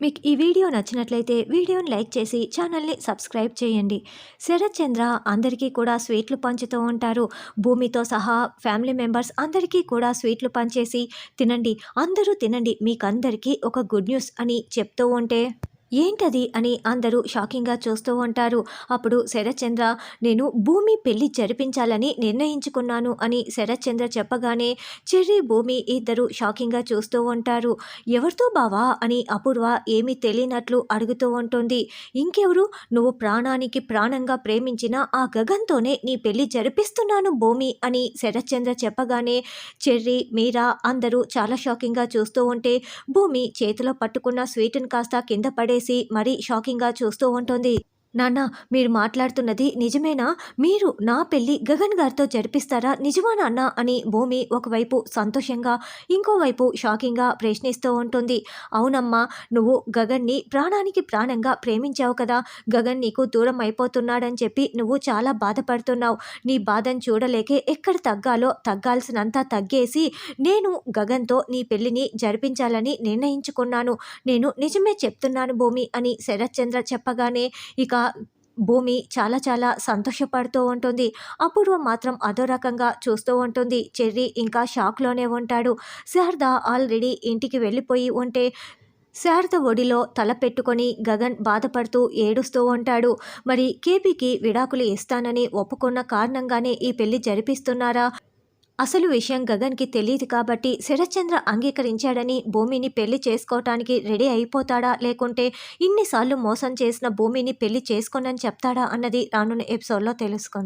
మీకు ఈ వీడియో నచ్చినట్లయితే వీడియోని లైక్ చేసి ఛానల్ని సబ్స్క్రైబ్ చేయండి. శరత్ చంద్ర అందరికీ కూడా స్వీట్లు పంచుతూ ఉంటారు. భూమితో సహా ఫ్యామిలీ మెంబర్స్ అందరికీ కూడా స్వీట్లు పంచేసి తినండి, అందరూ తినండి, మీకందరికీ ఒక గుడ్ న్యూస్ అని చెప్తూ ఉంటే ఏంటది అని అందరూ షాకింగ్గా చూస్తూ ఉంటారు. అప్పుడు శరత్చంద్ర, నేను భూమి పెళ్లి జరిపించాలని నిర్ణయించుకున్నాను అని శరత్చంద్ర చెప్పగానే చెర్రీ భూమి ఇద్దరు షాకింగ్గా చూస్తూ ఉంటారు. ఎవరితో బావా అని అపూర్వ ఏమీ తెలియనట్లు అడుగుతూ ఉంటుంది. ఇంకెవరు, నువ్వు ప్రాణానికి ప్రాణంగా ప్రేమించిన ఆ గగన్తోనే నీ పెళ్లి జరిపిస్తున్నాను భూమి అని శరత్చంద్ర చెప్పగానే చెర్రీ మీరా అందరూ చాలా షాకింగ్గా చూస్తూ ఉంటే భూమి చేతిలో పట్టుకున్న స్వీటును కాస్త కింద పడేసి మరీ షాకింగ్గా చూస్తూ ఉంటుంది. నాన్న, మీరు మాట్లాడుతున్నది నిజమేనా? మీరు నా పెళ్లి గగన్ గారితో జరిపిస్తారా? నిజమా నాన్న అని భూమి ఒకవైపు సంతోషంగా ఇంకోవైపు షాకింగ్గా ప్రశ్నిస్తూ ఉంటుంది. అవునమ్మా, నువ్వు గగన్ని ప్రాణానికి ప్రాణంగా ప్రేమించావు కదా. గగన్ నీకు దూరం అయిపోతున్నాడని చెప్పి నువ్వు చాలా బాధపడుతున్నావు. నీ బాధను చూడలేకే ఎక్కడ తగ్గాలో తగ్గాల్సినంత తగ్గేసి నేను గగన్తో నీ పెళ్లిని జరిపించాలని నిర్ణయించుకున్నాను. నేను నిజమే చెప్తున్నాను భూమి అని శరత్చంద్ర చెప్పగానే ఇక భూమి చాలా చాలా సంతోషపడుతూ ఉంటుంది. అపూర్వ మాత్రం అదో రకంగా చూస్తూ ఉంటుంది. చెర్రీ ఇంకా షాక్లోనే ఉంటాడు. శారద ఆల్రెడీ ఇంటికి వెళ్ళిపోయి ఉంటే శారద ఒడిలో తల పెట్టుకొని గగన్ బాధపడుతూ ఏడుస్తూ ఉంటాడు. మరి కేపీకి విడాకులు ఇస్తానని ఒప్పుకున్న కారణంగానే ఈ పెళ్లి జరిపిస్తున్నారా? అసలు విషయం గగన్కి తెలియదు కాబట్టి శరత్చంద్ర అంగీకరించాడని భూమిని పెళ్లి చేసుకోవటానికి రెడీ అయిపోతాడా, లేకుంటే ఇన్నిసార్లు మోసం చేసిన భూమిని పెళ్లి చేసుకోనని చెప్తాడా అన్నది రానున్న ఎపిసోడ్లో తెలుసుకుందాం.